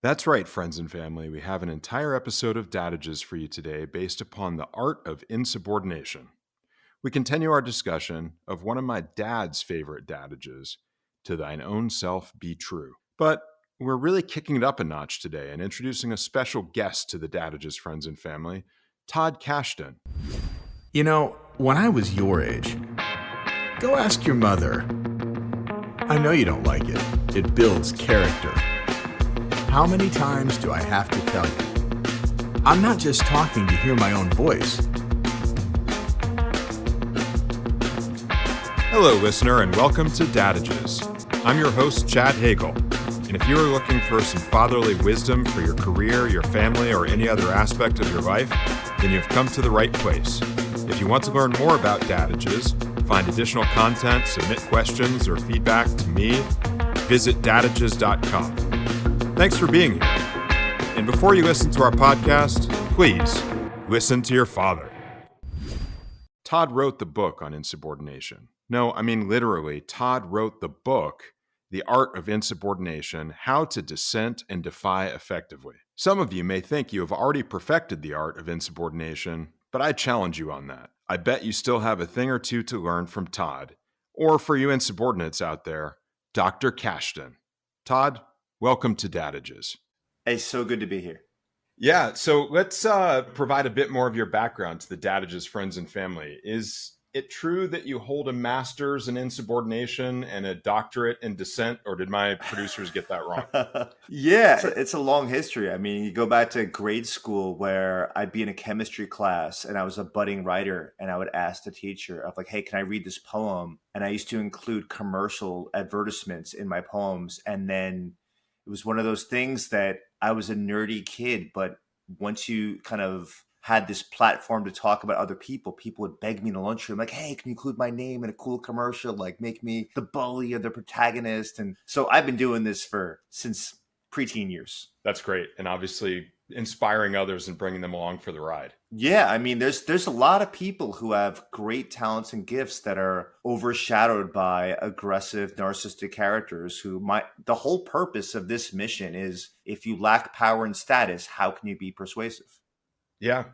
That's right, friends and family. We have an entire episode of Dadages for you today based upon the art of insubordination. We continue our discussion of one of my dad's favorite dadages, to thine own self be true. But we're really kicking it up a notch today and introducing a special guest to the Dadages, friends and family, Todd Cashton. You know, when I was your age, go ask your mother. I know you don't like it. It builds character. How many times do I have to tell you? I'm not just talking to hear my own voice. Hello, listener, and welcome to Dadages. I'm your host, Chad Hagel. And if you are looking for some fatherly wisdom for your career, your family, or any other aspect of your life, then you've come to the right place. If you want to learn more about Dadages, find additional content, submit questions, or feedback to me, visit dadages.com. Thanks for being here. And before you listen to our podcast, please listen to your father. Todd wrote the book on insubordination. No, I mean literally, Todd wrote the book, The Art of Insubordination, How to Dissent and Defy Effectively. Some of you may think you have already perfected the art of insubordination, but I challenge you on that. I bet you still have a thing or two to learn from Todd. Or for you insubordinates out there, Dr. Cashton. Todd, welcome to Dadages. Hey, so good to be here. Yeah, so let's provide a bit more of your background to the Dadages friends and family. Is it true that you hold a master's in insubordination and a doctorate in dissent, or did my producers get that wrong? Yeah, it's a long history. I mean, you go back to grade school where I'd be in a chemistry class and I was a budding writer, and I would ask the teacher of like, hey, can I read this poem? And I used to include commercial advertisements in my poems. And then it was one of those things that I was a nerdy kid, but once you kind of had this platform to talk about other people, people would beg me in the lunchroom, like, hey, can you include my name in a cool commercial? Like, make me the bully or the protagonist. And so I've been doing this since preteen years. That's great. And obviously inspiring others and bringing them along for the ride. Yeah, I mean, there's a lot of people who have great talents and gifts that are overshadowed by aggressive, narcissistic characters the whole purpose of this mission is if you lack power and status, how can you be persuasive? Yeah.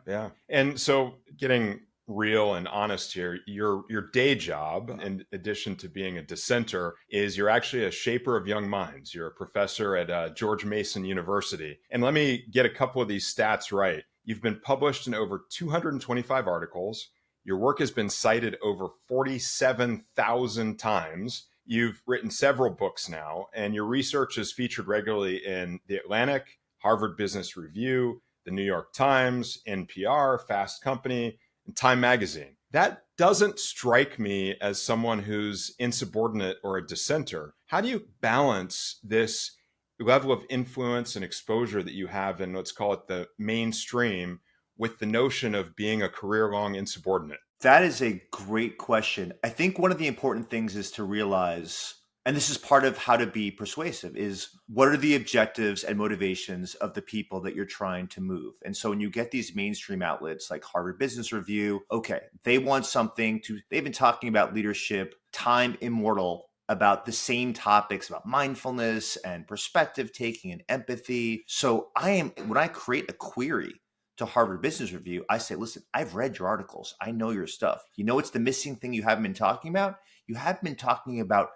And so getting real and honest here, your day job, in addition to being a dissenter, is you're actually a shaper of young minds. You're a professor at George Mason University. And let me get a couple of these stats right. You've been published in over 225 articles. Your work has been cited over 47,000 times. You've written several books now, and your research is featured regularly in The Atlantic, Harvard Business Review, the New York Times, NPR, Fast Company, and Time Magazine. That doesn't strike me as someone who's insubordinate or a dissenter. How do you balance this level of influence and exposure that you have in, let's call it the mainstream, with the notion of being a career-long insubordinate? That is a great question. I think one of the important things is to realize, and this is part of how to be persuasive, is what are the objectives and motivations of the people that you're trying to move? And so when you get these mainstream outlets like Harvard Business Review, okay, they want they've been talking about leadership, time immortal, about the same topics about mindfulness and perspective taking and empathy. So when I create a query to Harvard Business Review, I say, listen, I've read your articles. I know your stuff. You know what's the missing thing you haven't been talking about? You haven't been talking about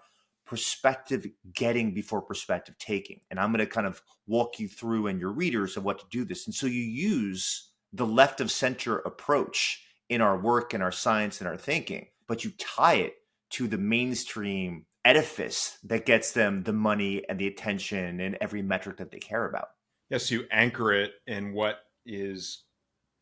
perspective getting before perspective taking. And I'm going to kind of walk you through and your readers of what to do this. And so you use the left of center approach in our work and our science and our thinking, but you tie it to the mainstream edifice that gets them the money and the attention and every metric that they care about. Yes, you anchor it in what is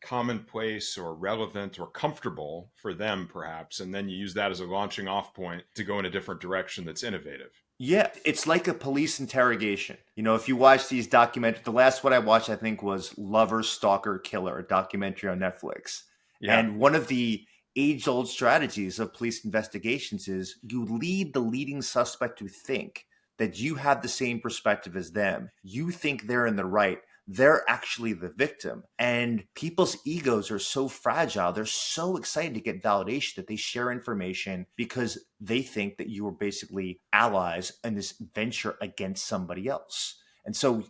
commonplace or relevant or comfortable for them, perhaps, and then you use that as a launching off point to go in a different direction that's innovative. Yeah, it's like a police interrogation. You know, if you watch these documentaries, the last one I watched, I think, was Lover, Stalker, Killer, a documentary on Netflix. Yeah. And one of the age-old strategies of police investigations is you lead the leading suspect to think that you have the same perspective as them. You think they're in the right. They're actually the victim. And people's egos are so fragile. They're so excited to get validation that they share information because they think that you are basically allies in this venture against somebody else. And so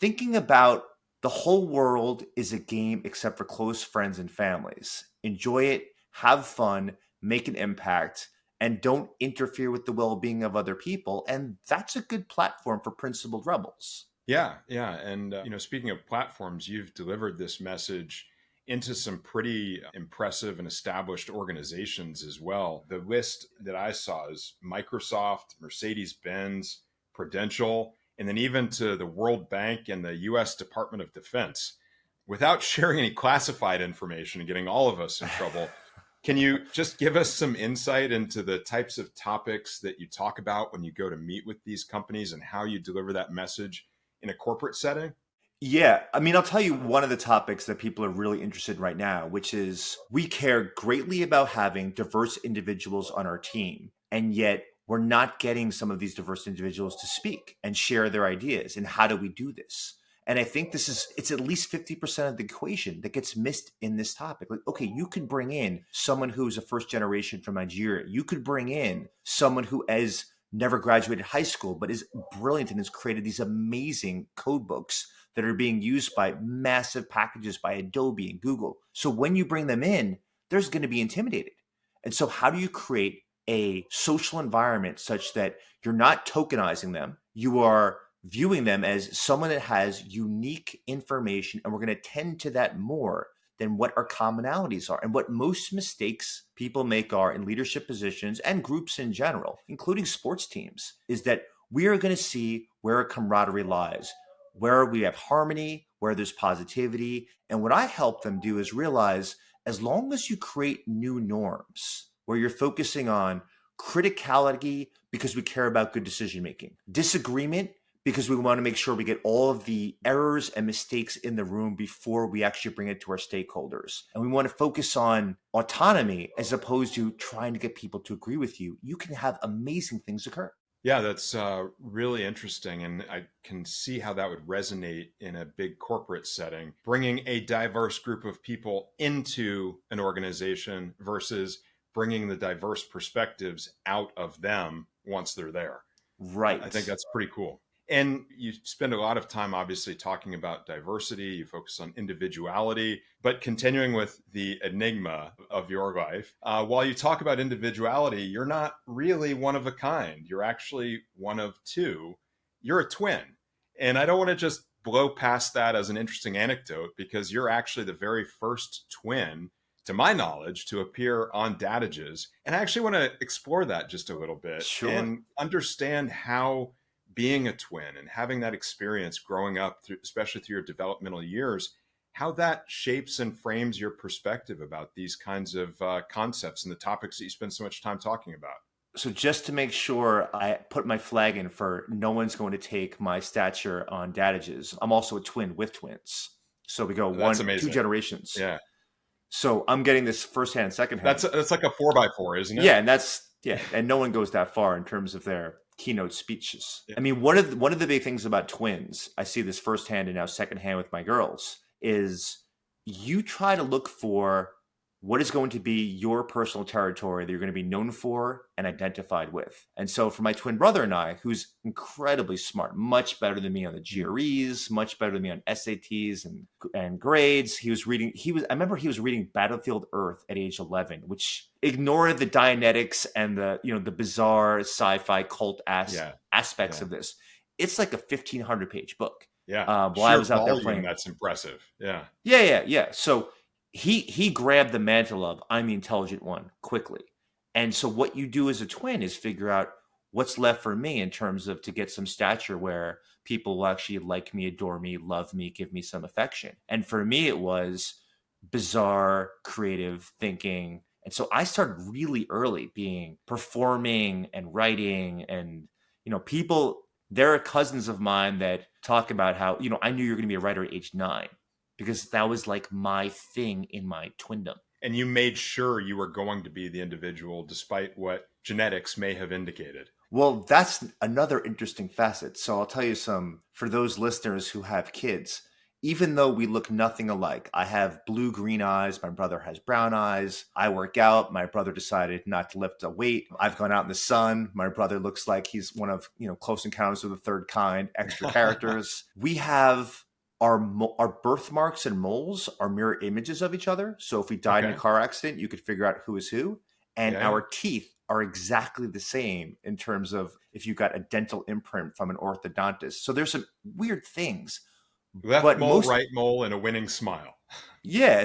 thinking about the whole world is a game except for close friends and families. Enjoy it, have fun, make an impact, and don't interfere with the well-being of other people. And that's a good platform for principled rebels. Yeah, yeah. And, speaking of platforms, you've delivered this message into some pretty impressive and established organizations as well. The list that I saw is Microsoft, Mercedes-Benz, Prudential, and then even to the World Bank and the US Department of Defense. Without sharing any classified information and getting all of us in trouble, can you just give us some insight into the types of topics that you talk about when you go to meet with these companies and how you deliver that message in a corporate setting? Yeah, I mean, I'll tell you one of the topics that people are really interested in right now, which is we care greatly about having diverse individuals on our team, and yet we're not getting some of these diverse individuals to speak and share their ideas. And how do we do this? And I think it's at least 50% of the equation that gets missed in this topic. Like, okay, you could bring in someone who's a first generation from Nigeria. You could bring in someone who has never graduated high school, but is brilliant and has created these amazing code books that are being used by massive packages by Adobe and Google. So when you bring them in, there's going to be intimidated. And so how do you create a social environment such that you're not tokenizing them, you are viewing them as someone that has unique information, and we're going to tend to that more than what our commonalities are. And what most mistakes people make are in leadership positions and groups in general, including sports teams, is that we are going to see where our camaraderie lies, where we have harmony, where there's positivity. And what I help them do is realize, as long as you create new norms where you're focusing on criticality because we care about good decision making, disagreement because we want to make sure we get all of the errors and mistakes in the room before we actually bring it to our stakeholders. And we want to focus on autonomy as opposed to trying to get people to agree with you. You can have amazing things occur. Yeah, that's really interesting. And I can see how that would resonate in a big corporate setting, bringing a diverse group of people into an organization versus bringing the diverse perspectives out of them once they're there. Right. I think that's pretty cool. And you spend a lot of time, obviously, talking about diversity. You focus on individuality, but continuing with the enigma of your life, while you talk about individuality, you're not really one of a kind. You're actually one of two. You're a twin. And I don't want to just blow past that as an interesting anecdote, because you're actually the very first twin, to my knowledge, to appear on Dadages. And I actually want to explore that just a little bit. Sure. And understand how being a twin and having that experience growing up, especially through your developmental years, how that shapes and frames your perspective about these kinds of concepts and the topics that you spend so much time talking about. So just to make sure I put my flag in for no one's going to take my stature on Dadages, I'm also a twin with twins. So we go two generations. Yeah. So I'm getting this firsthand, secondhand. That's like a 4x4, isn't it? Yeah, and no one goes that far in terms of their keynote speeches. Yeah. I mean, one of the big things about twins, I see this firsthand and now secondhand with my girls, is you try to look for what is going to be your personal territory that you're going to be known for and identified with. And so for my twin brother and I, who's incredibly smart, much better than me on the GREs, much better than me on SATs and grades, I remember he was reading Battlefield Earth at age 11, which ignored the Dianetics and the bizarre sci-fi cult aspects of this. It's like a 1,500 page book. Yeah. While I was out there playing. That's impressive. Yeah. Yeah. So he grabbed the mantle of I'm the intelligent one quickly. And so what you do as a twin is figure out what's left for me in terms of to get some stature where people will actually like me, adore me, love me, give me some affection. And for me, it was bizarre, creative thinking. And so I started really early performing and writing, and, people, there are cousins of mine that talk about how, I knew you were going to be a writer at age 9. Because that was like my thing in my twindom. And you made sure you were going to be the individual despite what genetics may have indicated. Well, that's another interesting facet. So I'll tell you for those listeners who have kids, even though we look nothing alike, I have blue-green eyes. My brother has brown eyes. I work out. My brother decided not to lift a weight. I've gone out in the sun. My brother looks like he's one of, Close Encounters of the Third Kind, extra characters. We have our birthmarks and moles are mirror images of each other. So if we died in a car accident, you could figure out who is who. And our teeth are exactly the same in terms of if you got a dental imprint from an orthodontist. So there's some weird things. Left mole, right mole, and a winning smile. Yeah.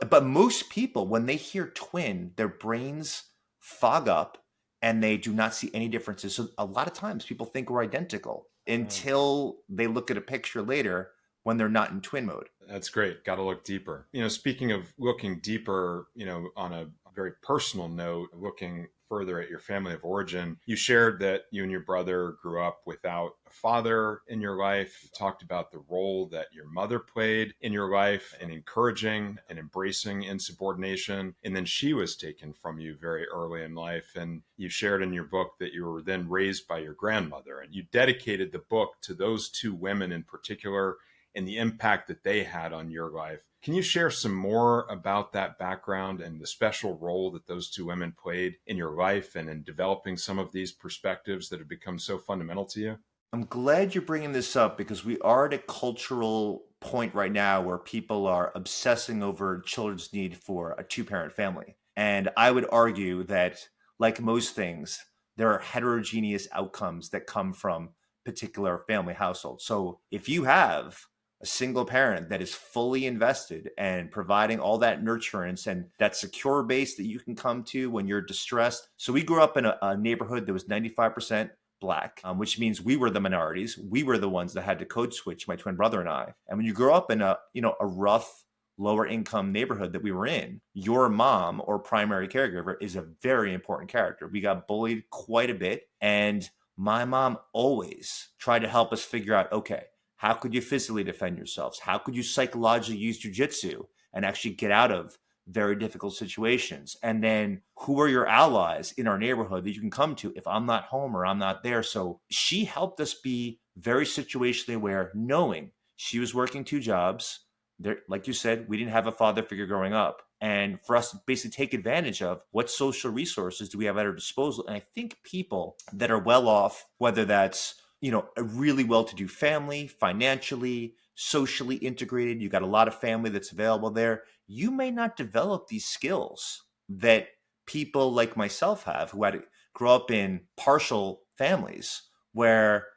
But most people, when they hear twin, their brains fog up and they do not see any differences. So a lot of times people think we're identical until they look at a picture later when they're not in twin mode. That's great. Got to look deeper. Speaking of looking deeper, on a very personal note, looking further at your family of origin, you shared that you and your brother grew up without a father in your life. You talked about the role that your mother played in your life in encouraging and embracing insubordination. And then she was taken from you very early in life. And you shared in your book that you were then raised by your grandmother. And you dedicated the book to those two women in particular and the impact that they had on your life. Can you share some more about that background and the special role that those two women played in your life and in developing some of these perspectives that have become so fundamental to you? I'm glad you're bringing this up because we are at a cultural point right now where people are obsessing over children's need for a two-parent family. And I would argue that, like most things, there are heterogeneous outcomes that come from particular family households. So if you have a single parent that is fully invested and providing all that nurturance and that secure base that you can come to when you're distressed. So we grew up in a neighborhood that was 95% Black, which means we were the minorities. We were the ones that had to code switch, my twin brother and I. And when you grow up in a rough, lower income neighborhood that we were in, your mom or primary caregiver is a very important character. We got bullied quite a bit. And my mom always tried to help us figure out, okay, how could you physically defend yourselves? How could you psychologically use jujitsu and actually get out of very difficult situations? And then who are your allies in our neighborhood that you can come to if I'm not home or I'm not there? So she helped us be very situationally aware, knowing she was working two jobs. There, like you said, we didn't have a father figure growing up. And for us to basically take advantage of what social resources do we have at our disposal. And I think people that are well off, whether that's a really well-to-do family, financially, socially integrated. You got a lot of family that's available there. You may not develop these skills that people like myself have who had to grow up in partial families where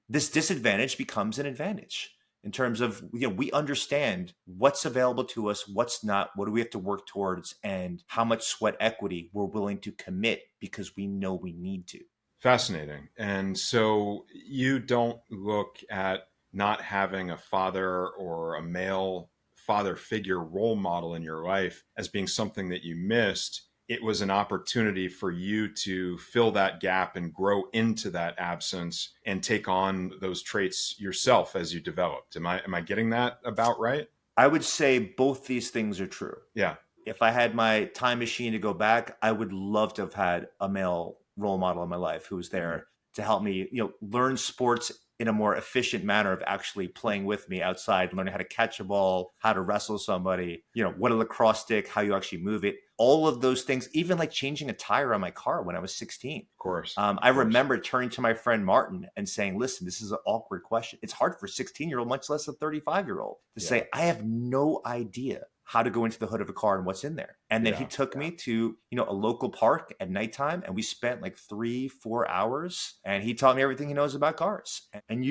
this disadvantage becomes an advantage in terms of, we understand what's available to us, what's not, what do we have to work towards, and how much sweat equity we're willing to commit because we know we need to. Fascinating. And so you don't look at not having a father or a male father figure role model in your life as being something that you missed. It was an opportunity for you to fill that gap and grow into that absence and take on those traits yourself as you developed. Am I getting that about right? I would say both these things are true. Yeah. If I had my time machine to go back, I would love to have had a male role model in my life who was there to help me, learn sports in a more efficient manner of actually playing with me outside, learning how to catch a ball, how to wrestle somebody, what a lacrosse stick, how you actually move it, all of those things, even like changing a tire on my car when I was 16. Of course. I remember turning to my friend Martin and saying, listen, this is an awkward question. It's hard for a 16-year-old, much less a 35-year-old to say, I have no idea how to go into the hood of a car and what's in there. And then he took me to, a local park at nighttime, and we spent like 3-4 hours, and he taught me everything he knows about cars. And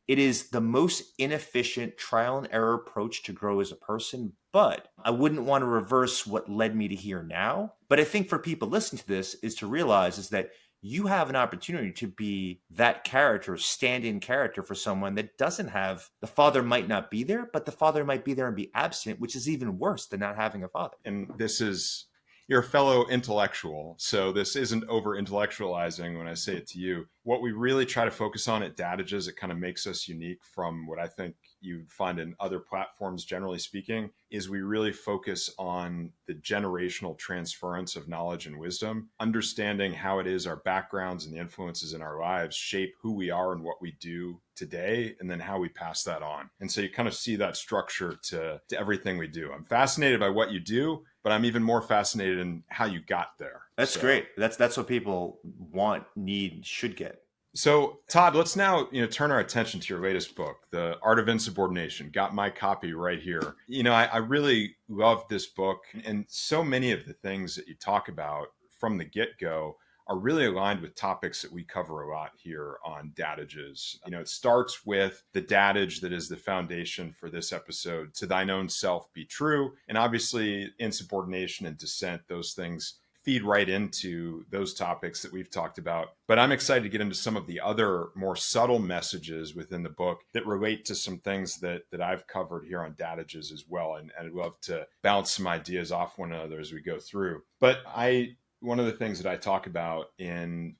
it is the most inefficient trial and error approach to grow as a person, but I wouldn't want to reverse what led me to here now. But I think for people listening to this is to realize is that you have an opportunity to be that character, stand-in character for someone that doesn't have, the father might not be there, but the father might be there and be absent, which is even worse than not having a father. And you're a fellow intellectual, so this isn't over-intellectualizing when I say it to you. what we really try to focus on at Dadages, it kind of makes us unique from what I think you'd find in other platforms, generally speaking, is we really focus on the generational transference of knowledge and wisdom, understanding how it is our backgrounds and the influences in our lives shape who we are and what we do today, and then how we pass that on. And so you kind of see that structure to everything we do. I'm fascinated by what you do, but I'm even more fascinated in how you got there. That's great. That's what people want, need, should get. So, Todd, let's now turn our attention to your latest book, The Art of Insubordination. Got my copy right here. I really love this book, and so many of the things that you talk about from the get-go are really aligned with topics that we cover a lot here on Dadages. It starts with the Dadage that is the foundation for this episode, to thine own self be true. And obviously, insubordination and dissent, those things feed right into those topics that we've talked about. But I'm excited to get into some of the other more subtle messages within the book that relate to some things that I've covered here on Dadages as well. And I'd love to bounce some ideas off one another as we go through. But one of the things that I talk about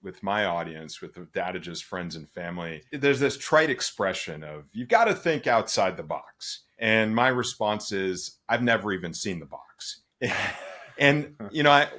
with my audience, with the Dadages friends and family, there's this trite expression of, you've got to think outside the box. And my response is, I've never even seen the box. And,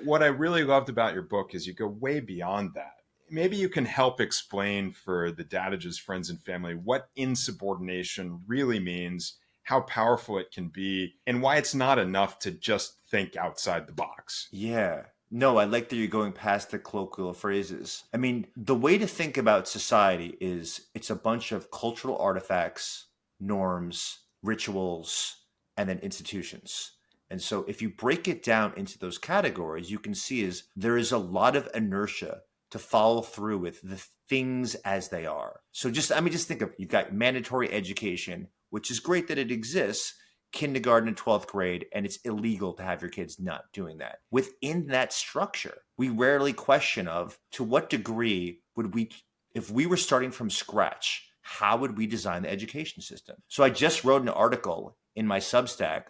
what I really loved about your book is you go way beyond that. Maybe you can help explain for the Dadages friends and family what insubordination really means, how powerful it can be, and why it's not enough to just think outside the box. Yeah. No, I like that you're going past the colloquial phrases. I mean, the way to think about society is it's a bunch of cultural artifacts, norms, rituals, and then institutions. And so if you break it down into those categories, you can see there is a lot of inertia to follow through with the things as they are. So just think of, you've got mandatory education, which is great that it exists, kindergarten and 12th grade, and it's illegal to have your kids not doing that. Within that structure, we rarely question to what degree would we, if we were starting from scratch, how would we design the education system? So I just wrote an article in my Substack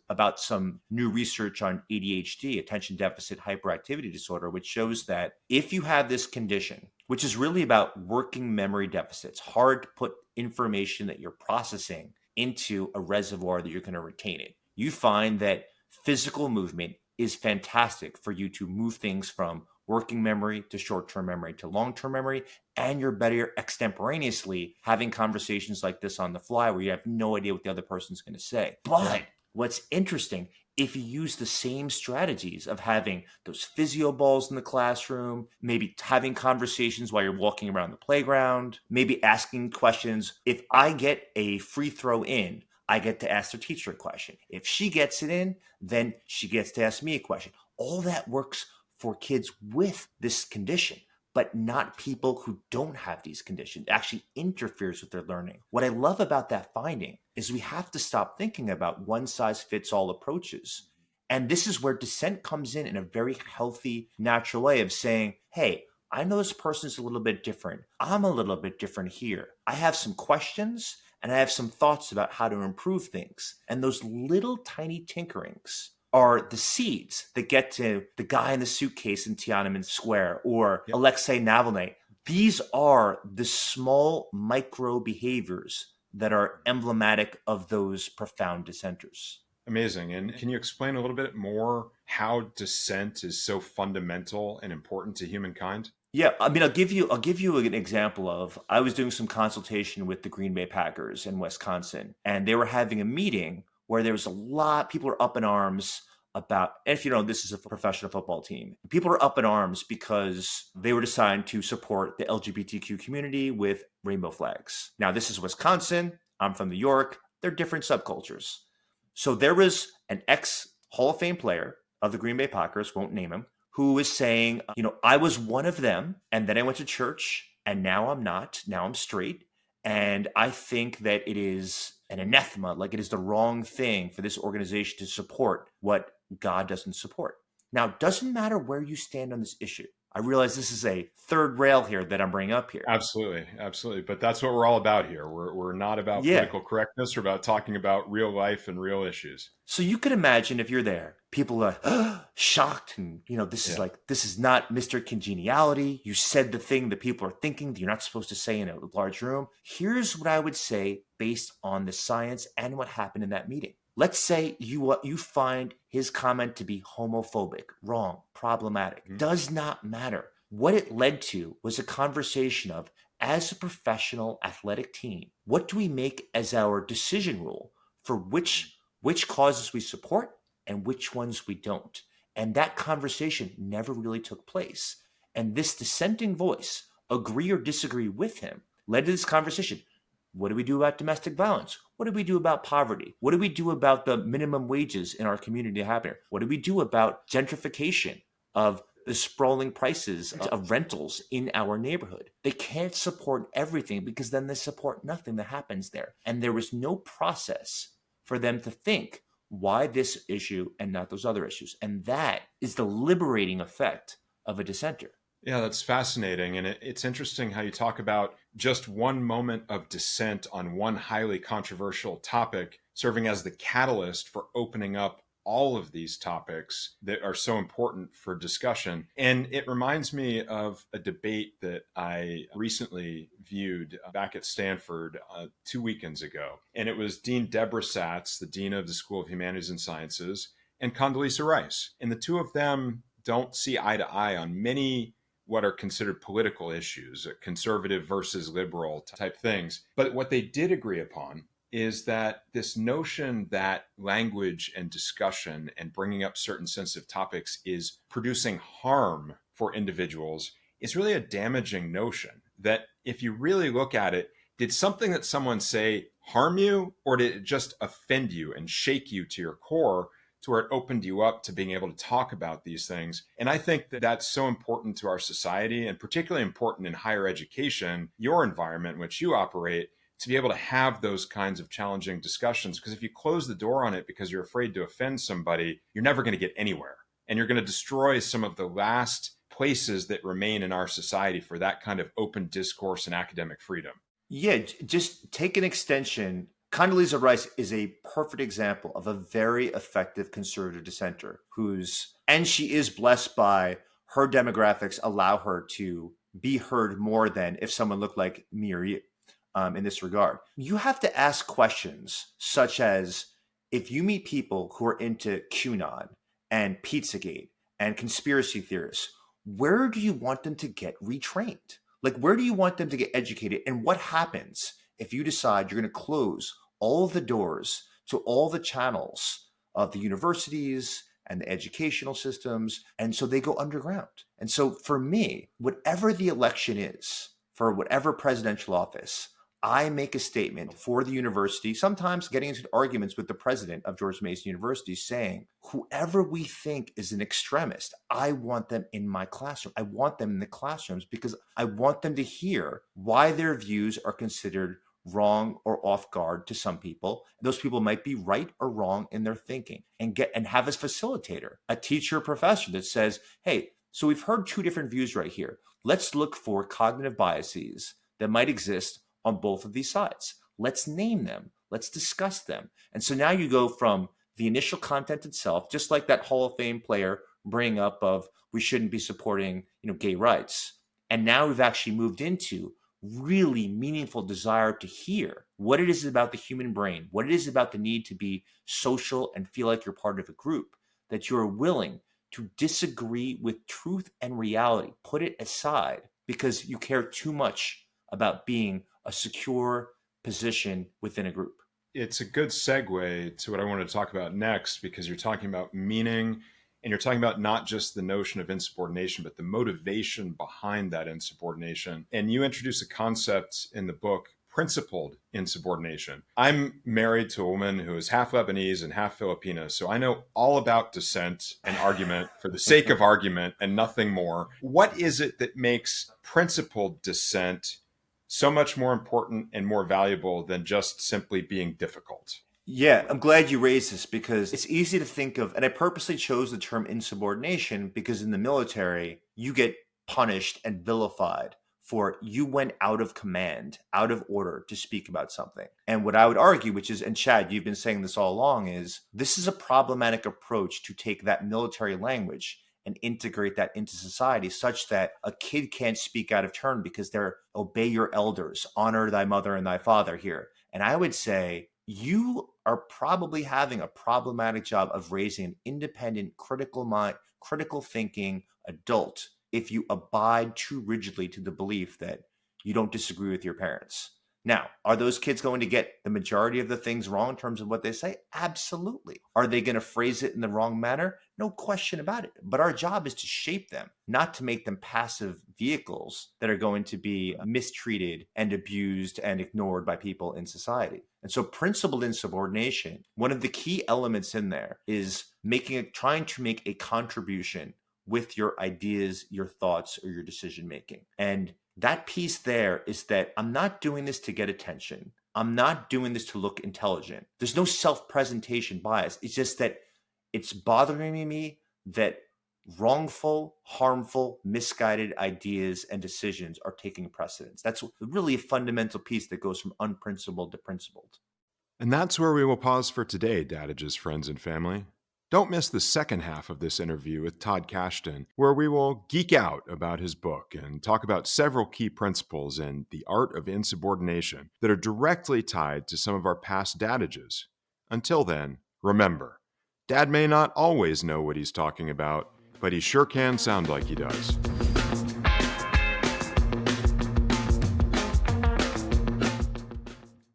about some new research on ADHD, attention deficit hyperactivity disorder, which shows that if you have this condition, which is really about working memory deficits, hard to put information that you're processing into a reservoir that you're going to retain it, you find that physical movement is fantastic for you to move things from working memory to short-term memory to long-term memory, and you're better extemporaneously having conversations like this on the fly where you have no idea what the other person's going to say. But what's interesting, if you use the same strategies of having those physio balls in the classroom, maybe having conversations while you're walking around the playground, maybe asking questions. If I get a free throw in, I get to ask the teacher a question. If she gets it in, then she gets to ask me a question. All that works for kids with this condition, but not people who don't have these conditions. It actually interferes with their learning. What I love about that finding is we have to stop thinking about one-size-fits-all approaches. And this is where dissent comes in a very healthy, natural way of saying, hey, I know this person's a little bit different. I'm a little bit different here. I have some questions and I have some thoughts about how to improve things. And those little tiny tinkerings are the seeds that get to the guy in the suitcase in Tiananmen Square or Alexei Navalny. These are the small micro behaviors that are emblematic of those profound dissenters. Amazing. And can you explain a little bit more how dissent is so fundamental and important to humankind? Yeah, I mean, I'll give you an example of, I was doing some consultation with the Green Bay Packers in Wisconsin, and they were having a meeting where there was a lot, people are up in arms about, and if you know, this is a professional football team. People are up in arms because they were deciding to support the LGBTQ community with rainbow flags. Now, this is Wisconsin. I'm from New York. They're different subcultures. So there was an ex-Hall of Fame player of the Green Bay Packers, won't name him, who was saying, I was one of them, and then I went to church, and now I'm not. Now I'm straight. And I think that it is an anathema, like it is the wrong thing for this organization to support what God doesn't support. Now, it doesn't matter where you stand on this issue. I realize this is a third rail here that I'm bringing up here. Absolutely, absolutely. But that's what we're all about here. We're not about Yeah. political correctness. We're about talking about real life and real issues. So you could imagine if you're there, people are shocked, and this is this is not Mr. Congeniality. You said the thing that people are thinking that you're not supposed to say in a large room. Here's what I would say based on the science and what happened in that meeting. Let's say you find his comment to be homophobic, wrong, problematic. Mm-hmm. Does not matter. What it led to was a conversation of, as a professional athletic team, what do we make as our decision rule for which causes we support and which ones we don't? And that conversation never really took place. And this dissenting voice, agree or disagree with him, led to this conversation. What do we do about domestic violence? What do we do about poverty? What do we do about the minimum wages in our community happening? What do we do about gentrification of the sprawling prices of rentals in our neighborhood? They can't support everything because then they support nothing that happens there. And there was no process for them to think, why this issue and not those other issues? And that is the liberating effect of a dissenter. Yeah, that's fascinating. And it's interesting how you talk about just one moment of dissent on one highly controversial topic serving as the catalyst for opening up all of these topics that are so important for discussion. And it reminds me of a debate that I recently viewed back at Stanford 2 weekends ago. And it was Dean Deborah Satz, the Dean of the School of Humanities and Sciences, and Condoleezza Rice. And the two of them don't see eye to eye on many what are considered political issues, conservative versus liberal type things. But what they did agree upon is that this notion that language and discussion and bringing up certain sensitive topics is producing harm for individuals is really a damaging notion. That if you really look at it, did something that someone say harm you, or did it just offend you and shake you to your core to where it opened you up to being able to talk about these things? And I think that that's so important to our society, and particularly important in higher education, your environment in which you operate, to be able to have those kinds of challenging discussions. Because if you close the door on it because you're afraid to offend somebody, you're never going to get anywhere. And you're going to destroy some of the last places that remain in our society for that kind of open discourse and academic freedom. Yeah, just take an extension. Condoleezza Rice is a perfect example of a very effective conservative dissenter and she is blessed by her demographics allow her to be heard more than if someone looked like me or you. In this regard, you have to ask questions such as, if you meet people who are into QAnon and Pizzagate and conspiracy theorists, where do you want them to get retrained? Like, where do you want them to get educated? And what happens if you decide you're going to close all of the doors to all the channels of the universities and the educational systems? And so they go underground. And so for me, whatever the election is, for whatever presidential office, I make a statement for the university, sometimes getting into arguments with the president of George Mason University, saying, whoever we think is an extremist, I want them in my classroom. I want them in the classrooms because I want them to hear why their views are considered wrong or off guard to some people. Those people might be right or wrong in their thinking, and have a facilitator, a teacher, professor that says, hey, so we've heard two different views right here. Let's look for cognitive biases that might exist on both of these sides. Let's name them. Let's discuss them. And so now you go from the initial content itself, just like that Hall of Fame player bringing up of we shouldn't be supporting, gay rights. And now we've actually moved into really meaningful desire to hear what it is about the human brain, what it is about the need to be social and feel like you're part of a group, that you're willing to disagree with truth and reality, put it aside because you care too much about being a secure position within a group. It's a good segue to what I wanted to talk about next, because you're talking about meaning, and you're talking about not just the notion of insubordination, but the motivation behind that insubordination. And you introduce a concept in the book, principled insubordination. I'm married to a woman who is half Lebanese and half Filipina, so I know all about dissent and argument for the sake of argument and nothing more. What is it that makes principled dissent so much more important and more valuable than just simply being difficult? Yeah, I'm glad you raised this, because it's easy to think of, and I purposely chose the term insubordination because in the military, you get punished and vilified for you went out of command, out of order to speak about something. And what I would argue, which is, and Chad, you've been saying this all along, is this is a problematic approach to take that military language and integrate that into society such that a kid can't speak out of turn because they're obey your elders, honor thy mother and thy father here. And I would say you are probably having a problematic job of raising an independent, critical mind, critical thinking adult if you abide too rigidly to the belief that you don't disagree with your parents. Now, are those kids going to get the majority of the things wrong in terms of what they say? Absolutely. Are they going to phrase it in the wrong manner? No question about it. But our job is to shape them, not to make them passive vehicles that are going to be mistreated and abused and ignored by people in society. And so principled insubordination, one of the key elements in there is trying to make a contribution with your ideas, your thoughts, or your decision making. And that piece there is that I'm not doing this to get attention. I'm not doing this to look intelligent. There's no self-presentation bias. It's just that it's bothering me that wrongful, harmful, misguided ideas and decisions are taking precedence. That's really a fundamental piece that goes from unprincipled to principled. And that's where we will pause for today, Dadages friends and family. Don't miss the second half of this interview with Todd Kashdan, where we will geek out about his book and talk about several key principles in The Art of Insubordination that are directly tied to some of our past Dadages. Until then, remember, Dad may not always know what he's talking about, but he sure can sound like he does.